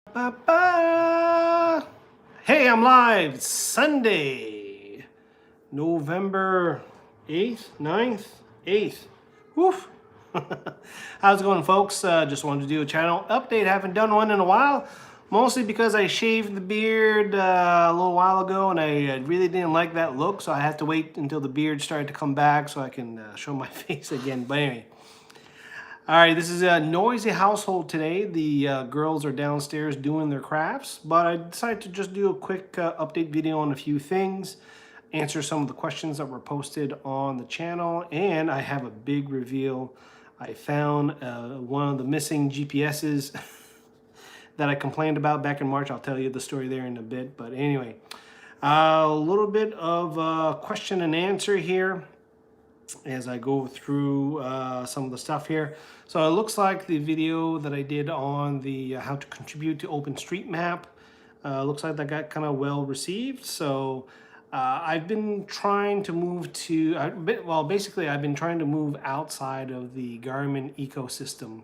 Ba-ba. Hey, I'm live. It's Sunday, November 8th, 9th, 8th. Woof. How's it going, folks? Just wanted to do a channel update. Haven't done one in a while, mostly because I shaved the beard a little while ago and I really didn't like that look, so I had to wait until the beard started to come back so I can show my face again. But anyway. All right, this is a noisy household today. The girls are downstairs doing their crafts, but I decided to just do a quick update video on a few things, answer some of the questions that were posted on the channel, and I have a big reveal. I found one of the missing GPSs that I complained about back in March. I'll tell you the story there in a bit, but anyway, a little bit of question and answer here as I go through some of the stuff here. So it looks like the video that I did on the how to contribute to OpenStreetMap looks like that got kind of well received. So I've been trying to move to, basically I've been trying to move outside of the Garmin ecosystem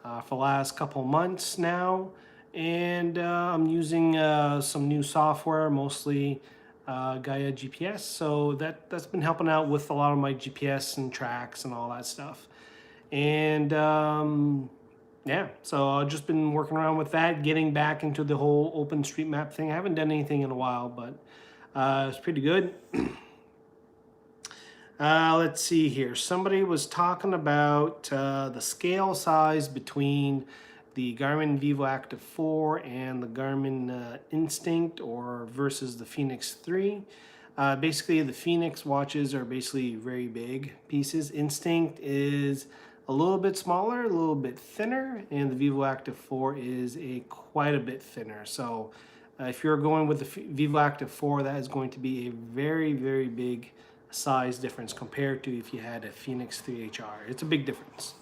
for the last couple months now. And I'm using some new software, mostly Gaia GPS, so that's been helping out with a lot of my GPS and tracks and all that stuff. And yeah, so I've just been working around with that, getting back into the whole OpenStreetMap thing. I haven't done anything in a while, but it's pretty good. Let's see here. Somebody was talking about the scale size between the Garmin Vivoactive IV and the Garmin Instinct or versus the Fenix 3. Basically, the Fenix watches are basically very big pieces. Instinct is a little bit smaller, a little bit thinner, and the Vivoactive 4 is quite a bit thinner. So if you're going with the Vivoactive 4, that is going to be a very, very big size difference compared to if you had a Fenix 3HR. It's a big difference.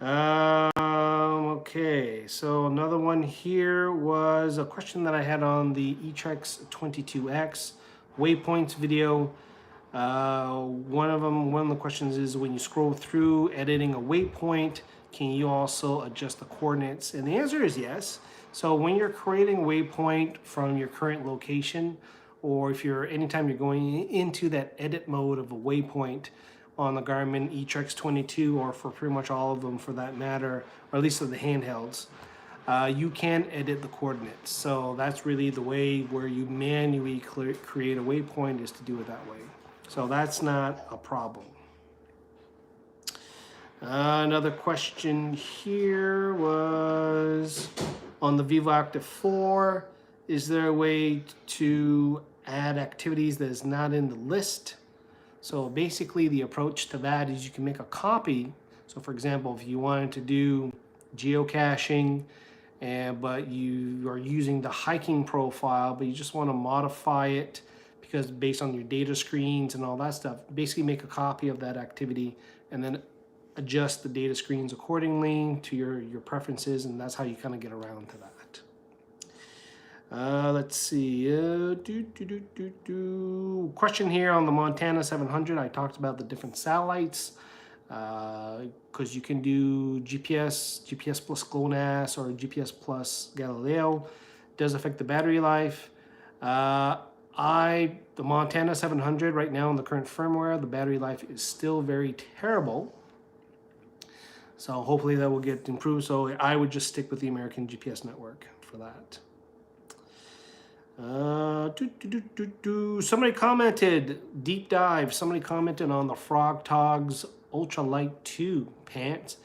Okay, so another one here was a question that I had on the Etrex 22X waypoints video. One of the questions is, when you scroll through editing a waypoint, can you also adjust the coordinates? And the answer is yes. So when you're creating a waypoint from your current location, or if anytime you're going into that edit mode of a waypoint on the Garmin Etrex 22, or for pretty much all of them for that matter, or at least of the handhelds, you can edit the coordinates. So that's really the way where you manually create a waypoint, is to do it that way. So that's not a problem. Another question here was on the Vivoactive 4, is there a way to add activities that is not in the list? So basically the approach to that is you can make a copy. So for example, if you wanted to do geocaching, but you are using the hiking profile, but you just want to modify it because based on your data screens and all that stuff, basically make a copy of that activity and then adjust the data screens accordingly to your preferences, and that's how you kind of get around to that. Let's see. Question here on the Montana 700. I talked about the different satellites because you can do GPS plus GLONASS, or GPS plus Galileo. It does affect the battery life. The Montana 700 right now in the current firmware, the battery life is still very terrible. So hopefully that will get improved. So I would just stick with the American GPS network for that. Somebody commented, deep dive, somebody commented on the Frog Togs Ultralight 2 pants.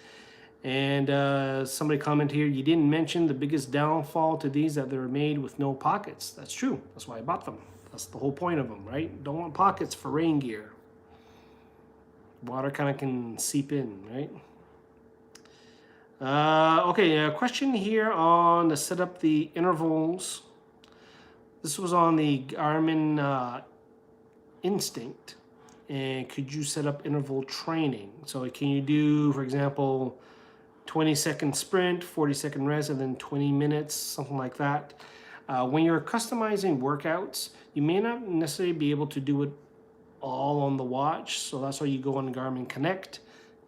And somebody commented here, you didn't mention the biggest downfall to these, that they were made with no pockets. That's true. That's why I bought them. That's the whole point of them, right? Don't want pockets for rain gear. Water kind of can seep in, right? Okay, a question here on to set up the intervals. This was on the Garmin Instinct. And could you set up interval training? So can you do, for example, 20-second sprint, 40-second rest, and then 20 minutes, something like that? When you're customizing workouts, you may not necessarily be able to do it all on the watch. So that's why you go on Garmin Connect.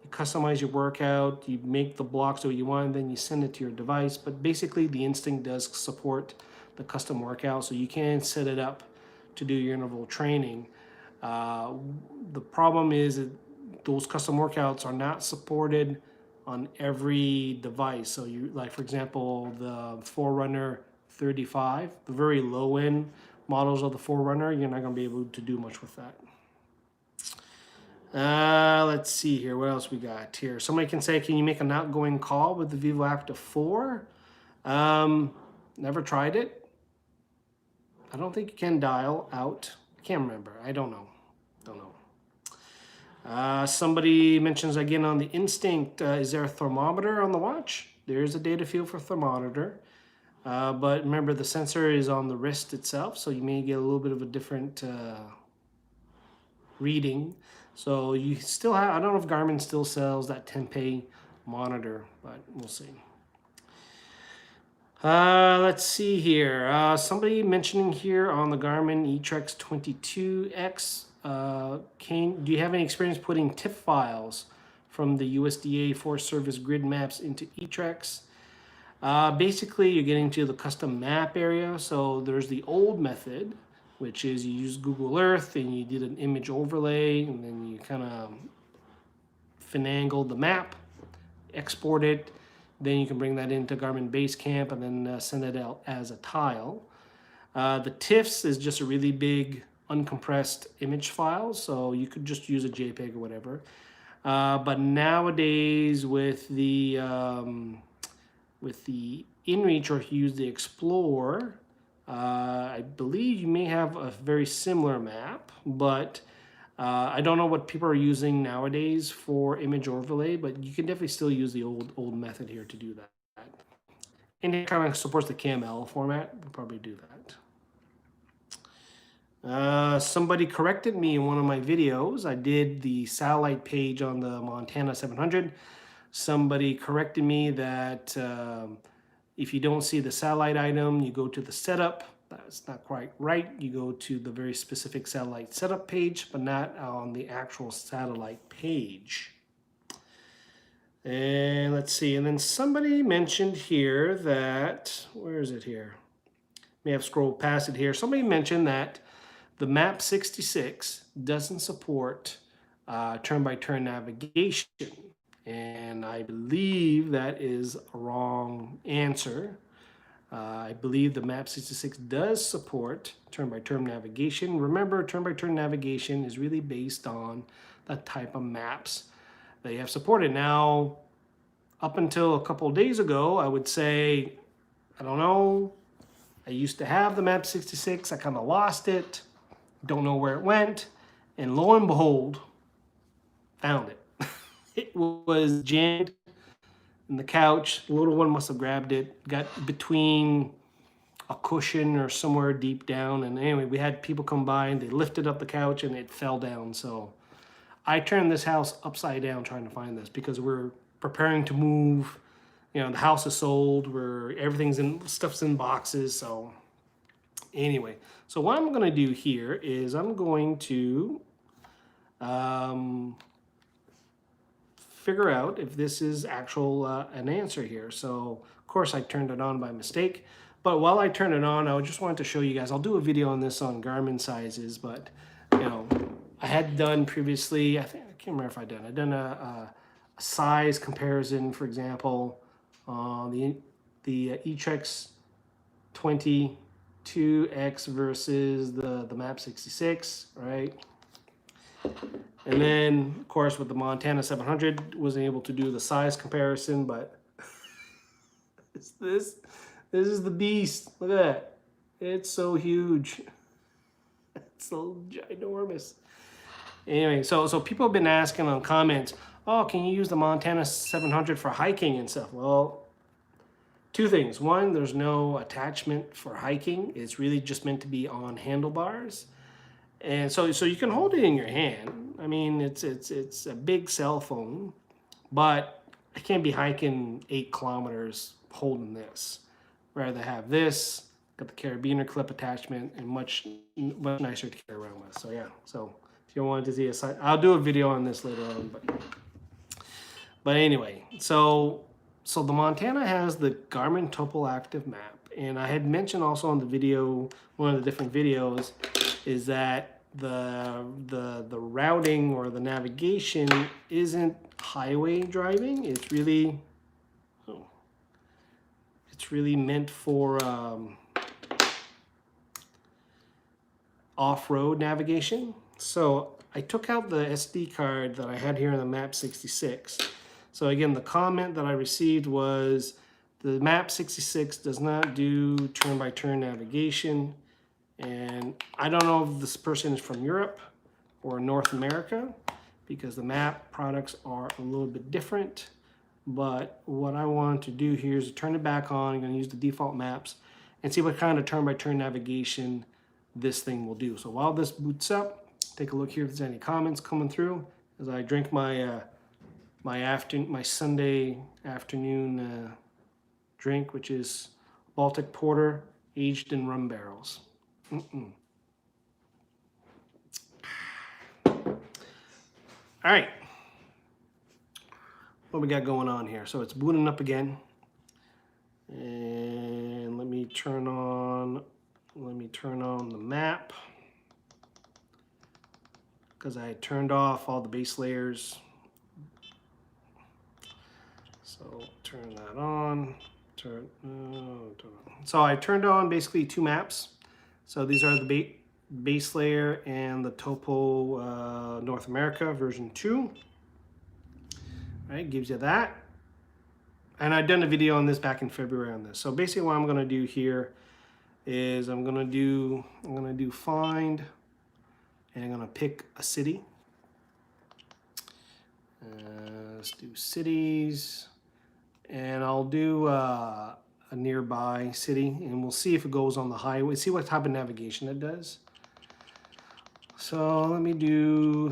You customize your workout, you make the blocks the way you want, and then you send it to your device. But basically, the Instinct does support the custom workout, so you can set it up to do your interval training. The problem is that those custom workouts are not supported on every device. So you, like for example, the Forerunner 35, the very low end models of the Forerunner, you're not going to be able to do much with that. Let's see here. What else we got here? Somebody can say, can you make an outgoing call with the Vivoactive 4? Never tried it. I don't think you can dial out. I can't remember. I don't know. Somebody mentions again on the Instinct, is there a thermometer on the watch? There is a data field for thermometer. But remember, the sensor is on the wrist itself, so you may get a little bit of a different reading. So you still have, I don't know if Garmin still sells that 10-pay monitor, but we'll see. Let's see here. Somebody mentioning here on the Garmin Etrex 22X, do you have any experience putting TIFF files from the USDA Forest Service grid maps into Etrex? Basically, you're getting to the custom map area. So there's the old method, which is you use Google Earth and you did an image overlay, and then you kind of finagled the map, export it, then you can bring that into Garmin Basecamp and then send it out as a tile. The TIFFs is just a really big uncompressed image file, so you could just use a JPEG or whatever. But nowadays with the InReach, or if you use the Explorer, I believe you may have a very similar map, but I don't know what people are using nowadays for image overlay, but you can definitely still use the old method here to do that. And it kind of supports the KML format. We'll probably do that. Somebody corrected me in one of my videos. I did the satellite page on the Montana 700. Somebody corrected me that if you don't see the satellite item, you go to the setup. That's not quite right. You go to the very specific satellite setup page, but not on the actual satellite page. And let's see. And then somebody mentioned here that, where is it here? May have scrolled past it here. Somebody mentioned that the MAP 66 doesn't support turn-by-turn navigation. And I believe that is a wrong answer. I believe the MAP 66 does support turn-by-turn navigation. Remember, turn-by-turn navigation is really based on the type of maps they have supported. Now, up until a couple of days ago, I would say, I don't know, I used to have the MAP 66, I kind of lost it, don't know where it went, and lo and behold, found it. It was jammed in the couch. The little one must have grabbed it, got between a cushion or somewhere deep down, and anyway, we had people come by and they lifted up the couch and it fell down. So I turned this house upside down trying to find this because we're preparing to move. You know, the house is sold, stuff's in boxes. So anyway, so what I'm gonna do here is I'm going to figure out if this is actual an answer here. So of course I turned it on by mistake, but while I turn it on, I just wanted to show you guys, I'll do a video on this on Garmin Sizes, but you know, I had done previously, I can't remember if I'd done a size comparison, for example, the Etrex 22X versus the MAP 66, right? And then, of course, with the Montana 700, wasn't able to do the size comparison, but this is the beast. Look at that. It's so huge. It's so ginormous. Anyway, so people have been asking on comments, oh, can you use the Montana 700 for hiking and stuff? Well, two things. One, there's no attachment for hiking. It's really just meant to be on handlebars. And so you can hold it in your hand. I mean, it's a big cell phone, but I can't be hiking 8 kilometers holding this. Rather have this, got the carabiner clip attachment, and much nicer to carry around with. So yeah, so if you wanted to see a side, I'll do a video on this later on. But But anyway, so the Montana has the Garmin Active map, and I had mentioned also in the video, one of the different videos, is that the routing or the navigation isn't highway driving. It's really meant for off-road navigation. So I took out the SD card that I had here in the Map 66. So again, the comment that I received was the Map 66 does not do turn-by-turn navigation. And I don't know if this person is from Europe or North America, because the map products are a little bit different. But what I want to do here is to turn it back on. I'm going to use the default maps and see what kind of turn-by-turn navigation this thing will do. So while this boots up, take a look here if there's any comments coming through as I drink my my Sunday afternoon drink, which is Baltic Porter aged in rum barrels. All right, what we got going on here? So it's booting up again, and let me turn on the map, because I had turned off all the base layers. So turn that on. So I turned on basically two maps. So these are the base layer and the Topo North America version 2. Right, gives you that. And I've done a video on this back in February on this. So basically what I'm going to do here is I'm going to do find, and I'm going to pick a city. Let's do cities, and I'll do a nearby city, and we'll see if it goes on the highway, see what type of navigation it does. So let me do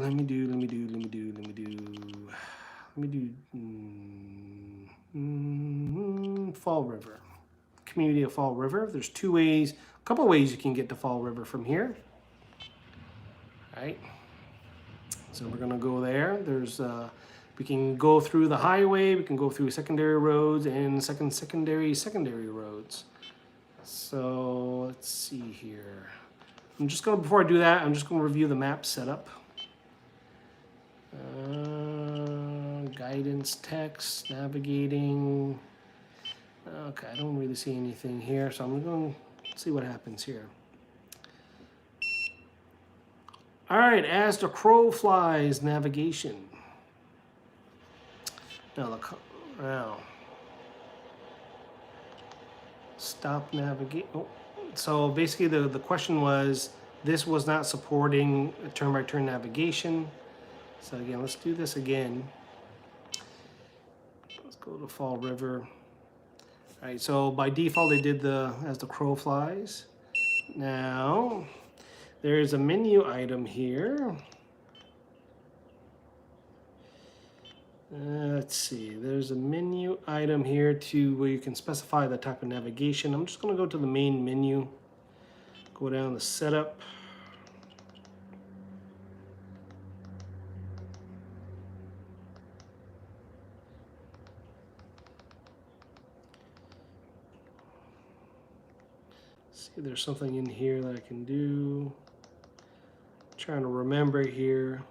Fall River, community of Fall River. There's two ways, a couple ways you can get to Fall River from here. All right, so we're gonna go there. There's we can go through the highway, we can go through secondary roads and secondary roads. So let's see here. I'm just gonna, before I do that, I'm just gonna review the map setup. Guidance, text, navigating. Okay, I don't really see anything here, so I'm going to see what happens here. All right, as the crow flies, navigation. Now, stop navigate. Oh, so basically the question was, this was not supporting turn-by-turn navigation. So again, let's do this again. Let's go to Fall River. All right, so by default they did the as the crow flies. Now, there's a menu item here. Let's see, there's a menu item here to where you can specify the type of navigation. I'm just gonna go to the main menu, go down to setup. See, there's something in here that I can do. I'm trying to remember here.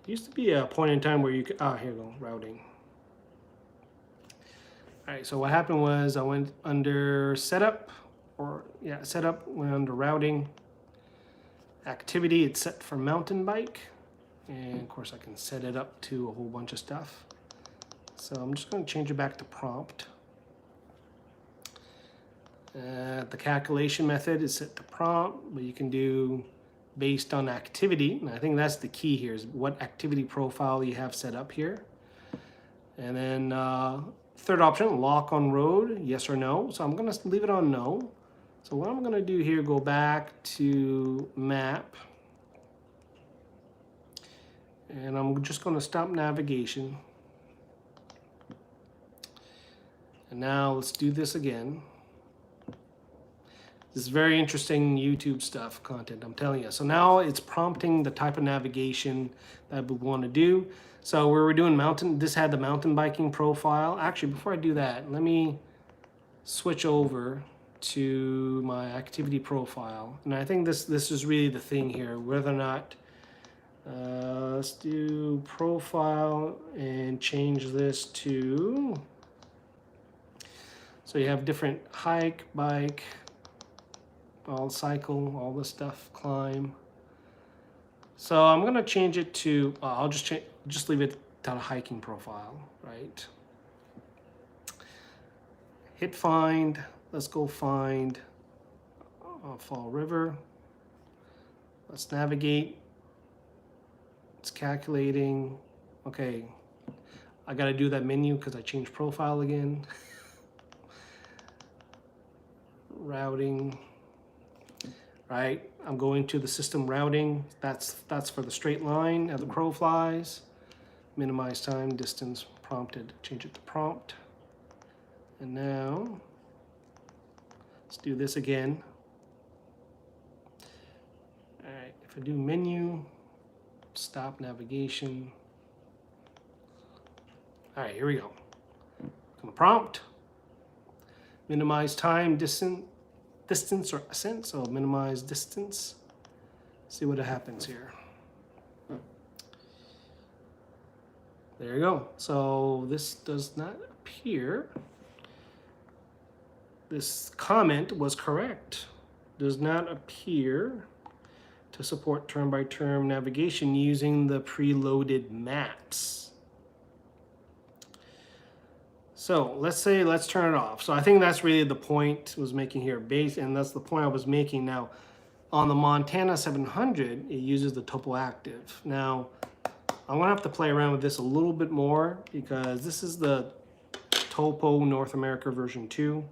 There used to be a point in time where you could, here we go, routing. All right, so what happened was I went under setup, went under routing. Activity, it's set for mountain bike. And of course I can set it up to a whole bunch of stuff. So I'm just gonna change it back to prompt. The calculation method is set to prompt, but you can do based on activity. And I think that's the key here, is what activity profile you have set up here. And then third option, lock on road, yes or no. So I'm gonna leave it on no. So what I'm gonna do here, go back to map. And I'm just gonna stop navigation. And now let's do this again. This is very interesting YouTube stuff, content, I'm telling you. So now it's prompting the type of navigation that we want to do. So we were doing mountain, this had the mountain biking profile. Actually, before I do that, let me switch over to my activity profile. And I think this is really the thing here, whether or not, let's do profile and change this to, so you have different hike, bike, all cycle, all this stuff, climb. So I'm gonna change it to, I'll just leave it to a hiking profile, right? Hit find, let's go find Fall River. Let's navigate, it's calculating. Okay, I gotta do that menu because I changed profile again. Routing. Right, I'm going to the system routing. That's for the straight line as the crow flies. Minimize time, distance, prompted. Change it to prompt. And now, let's do this again. All right, if I do menu, stop navigation. All right, here we go. Gonna prompt. Minimize time, distance or ascent, so minimize distance. See what happens here. There you go. So this does not appear. This comment was correct. Does not appear to support turn-by-turn navigation using the preloaded maps. So let's turn it off. So I think that's really the point I was making here, and that's the point I was making. Now, on the Montana 700, it uses the Topo Active. Now, I'm gonna have to play around with this a little bit more because this is the Topo North America version 2.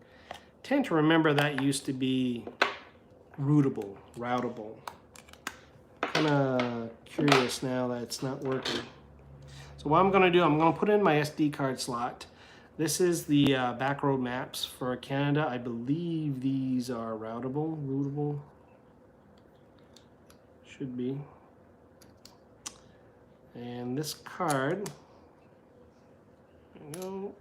Tend to remember that used to be routable. Kind of curious now that it's not working. So what I'm gonna do, I'm gonna put in my SD card slot. This is the back road maps for Canada. I believe these are routable. Should be. And this card, there we go.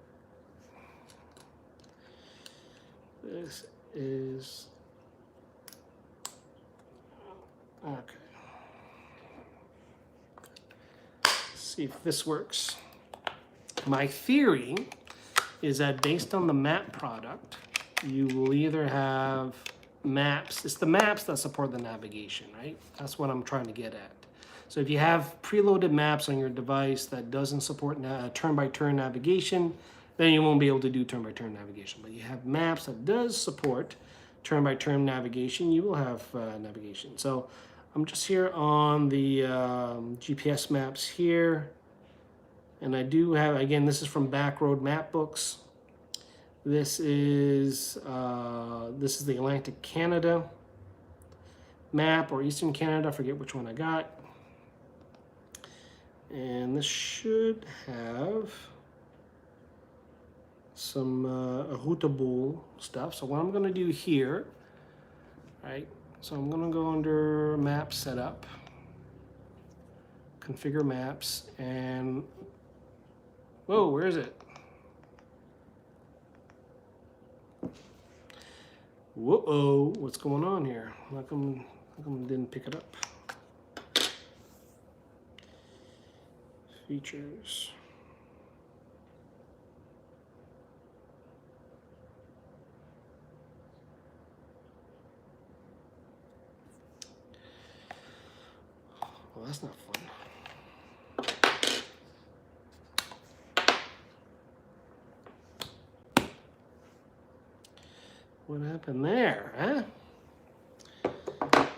This is, okay. Let's see if this works. My theory is that based on the map product, you will either have maps. It's the maps that support the navigation, right? That's what I'm trying to get at. So if you have preloaded maps on your device that doesn't support turn-by-turn navigation, then you won't be able to do turn-by-turn navigation. But you have maps that does support turn-by-turn navigation, you will have navigation. So I'm just here on the GPS maps here. And I do have, again, this is from Backroad Map Books. This is the Atlantic Canada map, or Eastern Canada, I forget which one I got. And this should have some routable stuff. So what I'm gonna do here, right? So I'm gonna go under Map Setup, Configure Maps, and whoa, where is it? Whoa, what's going on here? How come it didn't pick it up? Features. Well, that's not fun. What happened there, huh?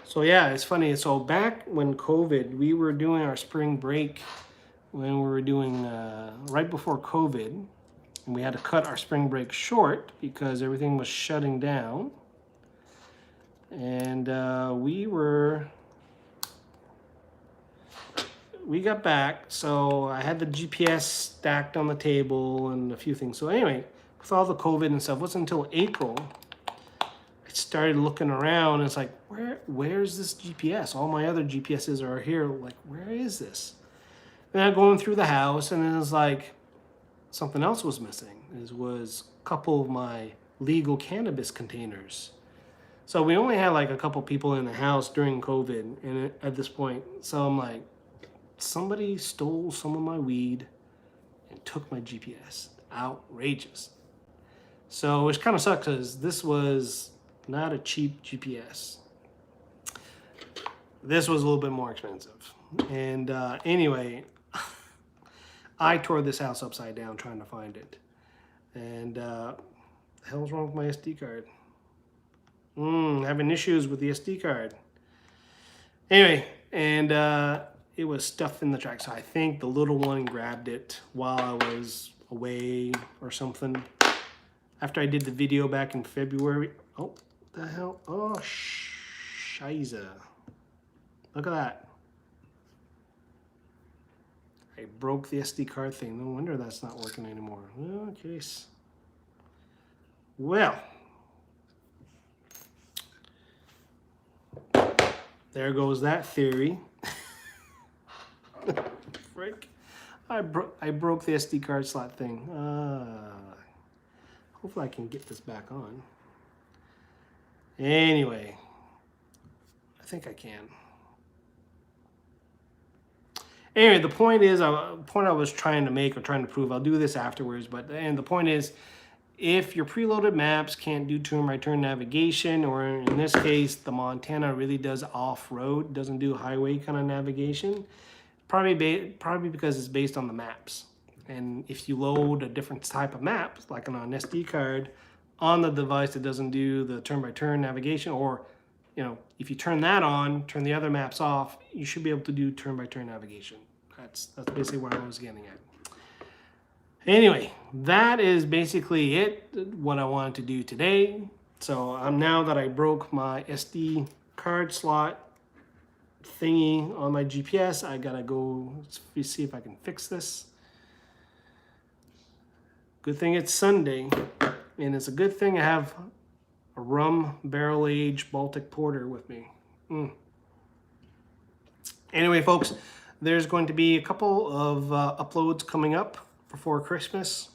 So yeah, it's funny. So back when COVID, we were doing our spring break when we were doing, right before COVID, and we had to cut our spring break short because everything was shutting down. And we got back, so I had the GPS stacked on the table and a few things. So anyway, with all the COVID and stuff, it wasn't until April, I started looking around. And it's like, where's this GPS? All my other GPSs are here. Like, where is this? And I'm going through the house, and it was like something else was missing. It was a couple of my legal cannabis containers. So we only had like a couple people in the house during COVID, and at this point, so I'm like, somebody stole some of my weed and took my GPS. Outrageous. So which kind of sucks because this was not a cheap GPS. This was a little bit more expensive. And anyway, I tore this house upside down trying to find it. And the hell's wrong with my SD card? Having issues with the SD card. Anyway, and it was stuffed in the track. So I think the little one grabbed it while I was away or something. After I did the video back in February. Oh, the hell? Oh, shiza. Look at that. I broke the SD card thing. No wonder that's not working anymore. Oh, jeez. Well. There goes that theory. Frick. I broke the SD card slot thing. Hopefully I can get this back on. Anyway, I think I can. Anyway, the point I was trying to make or trying to prove, I'll do this afterwards, and the point is, if your preloaded maps can't do turn-by-turn navigation, or in this case, the Montana really does off-road, doesn't do highway kind of navigation, probably because it's based on the maps. And if you load a different type of map, like on an SD card, on the device that doesn't do the turn-by-turn navigation, or if you turn that on, turn the other maps off, you should be able to do turn-by-turn navigation. That's basically what I was getting at. Anyway, that is basically it, what I wanted to do today. So now that I broke my SD card slot thingy on my GPS, I gotta go see if I can fix this. Good thing it's Sunday, and it's a good thing I have a rum barrel-aged Baltic Porter with me. Anyway, folks, there's going to be a couple of uploads coming up before Christmas.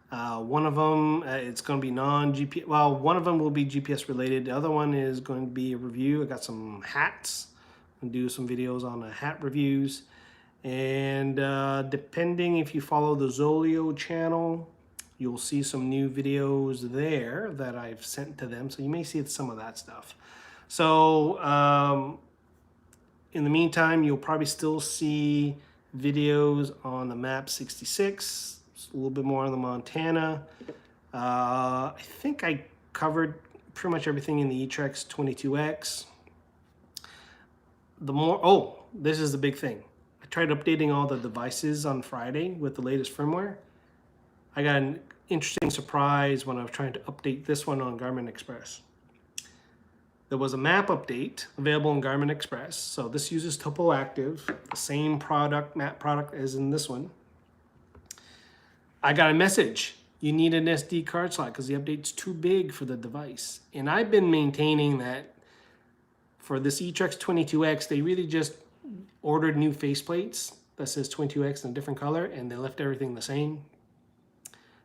One of them, it's going to be non-GPS. Well, one of them will be GPS related. The other one is going to be a review. I got some hats. I'm going to do some videos on the hat reviews. And depending if you follow the Zolio channel, you'll see some new videos there that I've sent to them. So you may see some of that stuff. So in the meantime, you'll probably still see videos on the Map 66, a little bit more on the Montana. I think I covered pretty much everything in the Etrex 22X. This is the big thing. I tried updating all the devices on Friday with the latest firmware. I got an interesting surprise when I was trying to update this one on Garmin Express. There was a map update available in Garmin Express. So this uses Topo Active, the same map product as in this one. I got a message. You need an SD card slot because the update's too big for the device. And I've been maintaining that for this Etrex 22X, they really just ordered new faceplates that says 22X in a different color, and they left everything the same.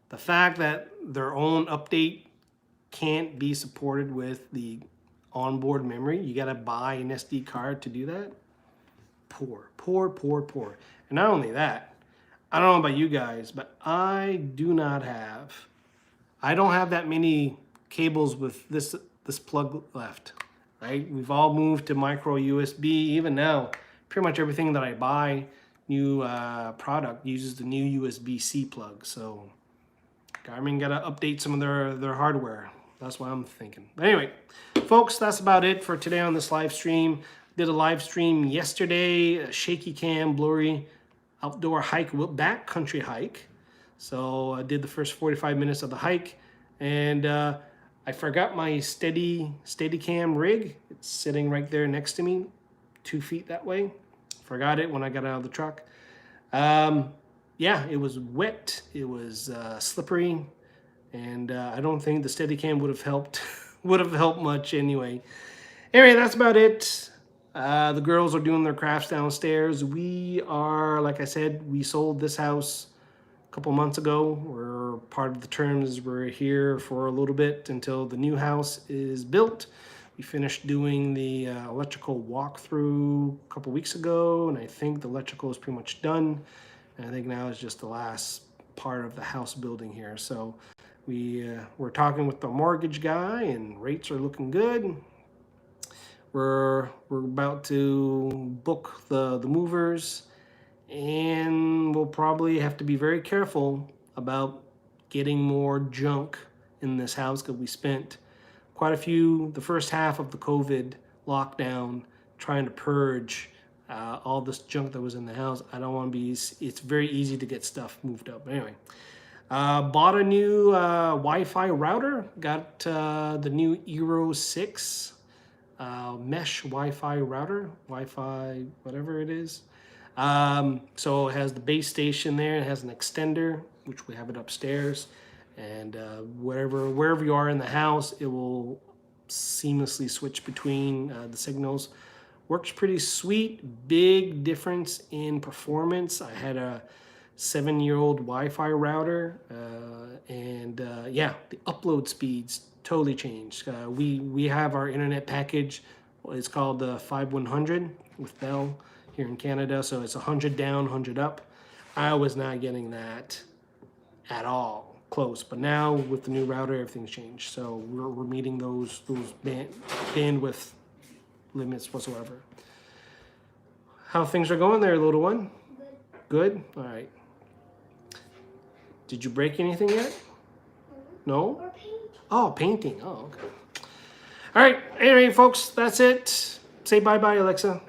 The fact that their own update can't be supported with the onboard memory, you got to buy an SD card to do that. Poor. And not only that, I don't know about you guys, but I don't have that many cables with this plug left, right? We've all moved to micro USB. Even now, pretty much everything that I buy, new product, uses the new USB-C plug. So Garmin got to update some of their hardware. That's what I'm thinking. But anyway, folks, that's about it for today on this live stream. Did a live stream yesterday, a shaky cam, blurry outdoor hike, backcountry hike. So I did the first 45 minutes of the hike, and I forgot my Steadicam rig. It's sitting right there next to me, 2 feet that way. Forgot it when I got out of the truck. Yeah, it was wet. It was slippery. And I don't think the Steadicam would have helped would have helped much anyway. Anyway, that's about it. The girls are doing their crafts downstairs. We are, like I said, we sold this house a couple months ago. We're part of the terms is we're here for a little bit until the new house is built. We finished doing the electrical walkthrough a couple weeks ago, and I think the electrical is pretty much done. And I think now is just the last part of the house building here. So we're talking with the mortgage guy, and rates are looking good. We're about to book the movers, and we'll probably have to be very careful about getting more junk in this house because we spent quite a few, the first half of the COVID lockdown, trying to purge all this junk that was in the house. I don't want to be, it's very easy to get stuff moved up. Anyway, bought a new Wi-Fi router, got the new Eero 6 mesh Wi-Fi router, Wi-Fi whatever it is. So it has the base station there, it has an extender, which we have it upstairs, and wherever you are in the house, it will seamlessly switch between the signals. Works pretty sweet. Big difference in performance. I had a 7-year-old Wi-Fi router, and yeah, the upload speeds totally changed. We have our internet package. It's called the 5100 with Bell here in Canada, so it's 100 down, 100 up. I was not getting that at all close, but now with the new router, everything's changed. So we're meeting those bandwidth limits whatsoever. How things are going there, little one? Good? All right. Did you break anything yet? No? Or paint. Oh, painting. Oh, okay. All right. Anyway, folks, that's it. Say bye-bye, Alexa.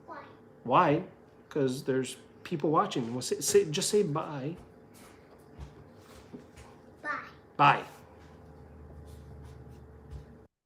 Why? Why? Because there's people watching. Just say bye. Bye. Bye.